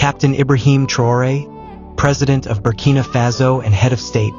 Captain Ibrahim Traoré, president of Burkina Faso and head of state,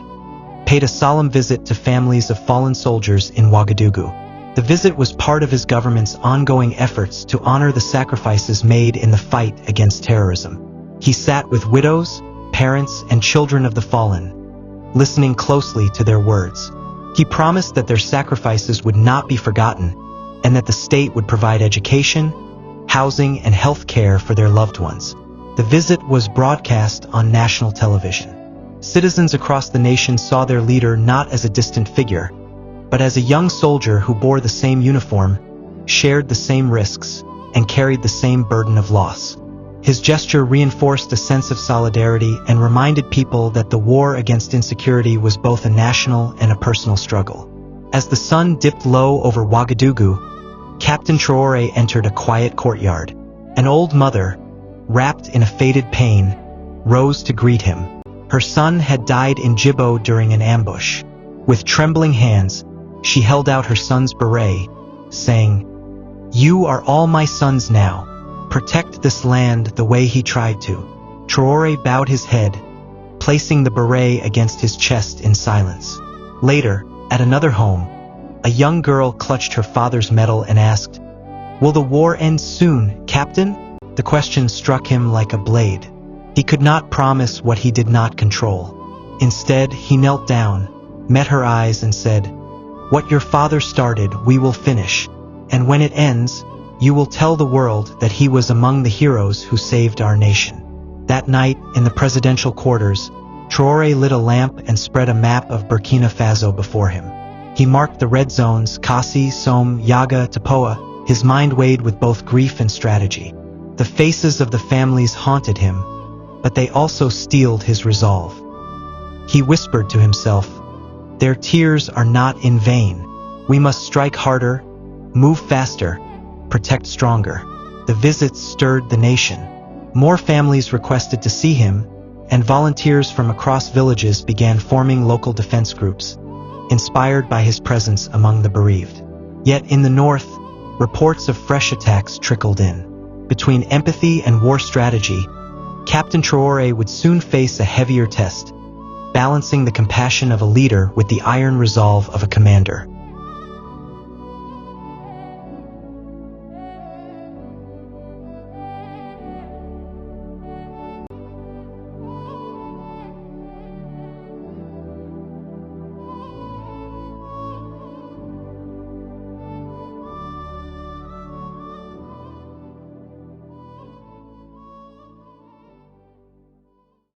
paid a solemn visit to families of fallen soldiers in Ouagadougou. The visit was part of his government's ongoing efforts to honor the sacrifices made in the fight against terrorism. He sat with widows, parents, and children of the fallen, listening closely to their words. He promised that their sacrifices would not be forgotten, and that the state would provide education, housing, and health care for their loved ones. The visit was broadcast on national television. Citizens across the nation saw their leader not as a distant figure, but as a young soldier who bore the same uniform, shared the same risks, and carried the same burden of loss. His gesture reinforced a sense of solidarity and reminded people that the war against insecurity was both a national and a personal struggle. As the sun dipped low over Ouagadougou, Captain Traoré entered a quiet courtyard. An old mother, wrapped in a faded pain, rose to greet him. Her son had died in Djibo during an ambush. With trembling hands, she held out her son's beret, saying, "You are all my sons now. Protect this land the way he tried to." Traoré bowed his head, placing the beret against his chest in silence. Later, at another home, a young girl clutched her father's medal and asked, "Will the war end soon, Captain?" The question struck him like a blade. He could not promise what he did not control. Instead, he knelt down, met her eyes, and said, "What your father started, we will finish. And when it ends, you will tell the world that he was among the heroes who saved our nation." That night, in the presidential quarters, Traoré lit a lamp and spread a map of Burkina Faso before him. He marked the red zones, Kassi, Somme, Yaga, Tapoa, his mind weighed with both grief and strategy. The faces of the families haunted him, but they also steeled his resolve. He whispered to himself, "Their tears are not in vain. We must strike harder, move faster, protect stronger." The visits stirred the nation. More families requested to see him, and volunteers from across villages began forming local defense groups, inspired by his presence among the bereaved. Yet in the north, reports of fresh attacks trickled in. Between empathy and war strategy, Captain Traoré would soon face a heavier test, balancing the compassion of a leader with the iron resolve of a commander.